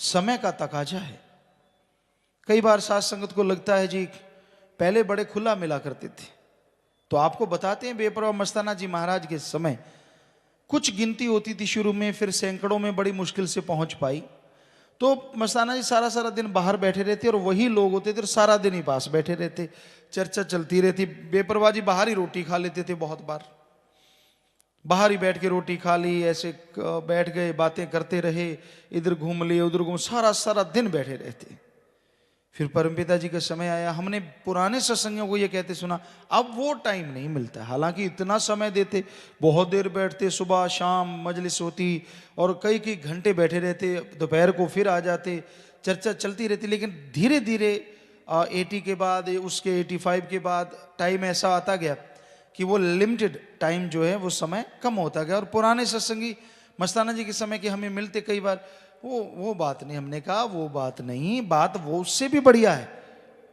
समय का तकाजा है। कई बार साथ संगत को लगता है जी पहले बड़े खुला मिला करते थे, तो आपको बताते हैं बेपरवाह मस्ताना जी महाराज के समय कुछ गिनती होती थी शुरू में, फिर सैकड़ों में बड़ी मुश्किल से पहुंच पाई। तो मस्ताना जी सारा सारा दिन बाहर बैठे रहते और वही लोग होते थे और सारा दिन ही पास बैठे रहते, चर्चा चलती रहती। बेपरवाह जी बाहर ही रोटी खा लेते थे, बहुत बार बाहर ही बैठ के रोटी खा ली, ऐसे बैठ गए, बातें करते रहे, इधर घूम लिए उधर घूम, सारा सारा दिन बैठे रहते। फिर परमपिता जी का समय आया, हमने पुराने सत्संगियों को ये कहते सुना अब वो टाइम नहीं मिलता। हालांकि इतना समय देते, बहुत देर बैठते, सुबह शाम मजलिस होती और कई कई घंटे बैठे रहते, दोपहर को फिर आ जाते, चर्चा चलती रहती। लेकिन धीरे धीरे 80 के बाद, उसके 85 के बाद टाइम ऐसा आता गया कि वो लिमिटेड टाइम जो है वो समय कम होता गया। और पुराने सत्संगी मस्ताना जी के समय के हमें मिलते कई बार, वो बात नहीं, हमने कहा वो बात नहीं, बात वो उससे भी बढ़िया है,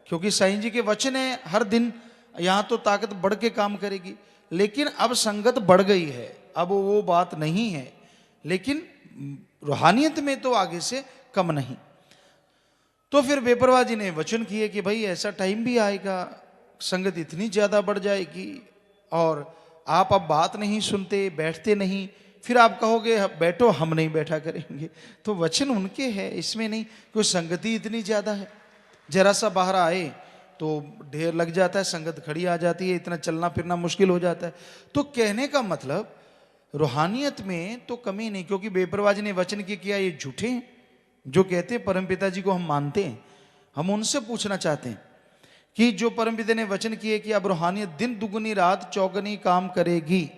क्योंकि साईं जी के वचन है हर दिन यहाँ तो ताकत बढ़ के काम करेगी। लेकिन अब संगत बढ़ गई है, अब वो बात नहीं है, लेकिन रूहानियत में तो आगे से कम नहीं। तो फिर बेपरवाह जी ने वचन किए कि भाई ऐसा टाइम भी आएगा, संगत इतनी ज्यादा बढ़ जाएगी और आप अब बात नहीं सुनते, बैठते नहीं, फिर आप कहोगे बैठो, हम नहीं बैठा करेंगे। तो वचन उनके हैं, इसमें नहीं, क्योंकि संगति इतनी ज्यादा है। जरा सा बाहर आए तो ढेर लग जाता है, संगत खड़ी आ जाती है, इतना चलना फिरना मुश्किल हो जाता है। तो कहने का मतलब रूहानियत में तो कमी नहीं, क्योंकि बेपरवाह जी ने वचन किया, ये झूठे हैं जो कहते हैं परमपिता जी को हम मानते हैं। हम उनसे पूछना चाहते हैं कि जो परमपिता ने वचन किए कि अब रूहानियत दिन दुगनी रात चौगनी काम करेगी,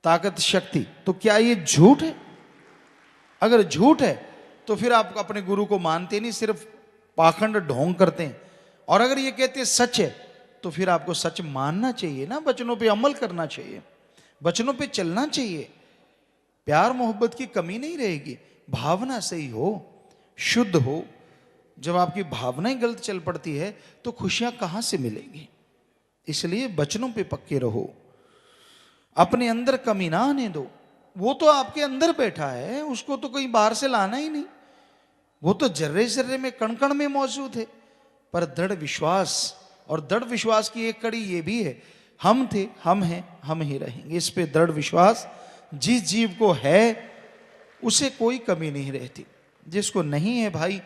ताकत शक्ति, तो क्या ये झूठ है? अगर झूठ है तो फिर आप अपने गुरु को मानते नहीं, सिर्फ पाखंड ढोंग करते हैं। और अगर ये कहते हैं सच है तो फिर आपको सच मानना चाहिए ना, वचनों पे अमल करना चाहिए, वचनों पे चलना चाहिए। प्यार मोहब्बत की कमी नहीं रहेगी, भावना सही हो, शुद्ध हो। जब आपकी भावनाएं गलत चल पड़ती है तो खुशियां कहां से मिलेंगी? इसलिए वचनों पे पक्के रहो, अपने अंदर कमी ना आने दो। वो तो आपके अंदर बैठा है, उसको तो कहीं बाहर से लाना ही नहीं, वो तो जर्रे जर्रे में कण कण में मौजूद है। पर दृढ़ विश्वास, और दृढ़ विश्वास की एक कड़ी ये भी है, हम थे, हम हैं, हम ही रहेंगे। इस पे दृढ़ विश्वास जिस जीव को है उसे कोई कमी नहीं रहती। जिसको नहीं है भाई,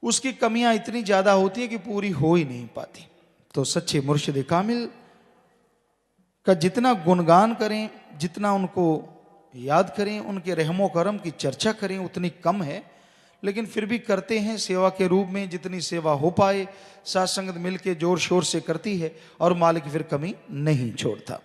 उसकी कमियां इतनी ज्यादा होती है कि पूरी हो ही नहीं पाती। तो सच्चे मुर्शिद कामिल का जितना गुणगान करें, जितना उनको याद करें, उनके रहमो करम की चर्चा करें, उतनी कम है। लेकिन फिर भी करते हैं सेवा के रूप में, जितनी सेवा हो पाए। साथ संगत मिलके जोर शोर से करती है और मालिक फिर कमी नहीं छोड़ता।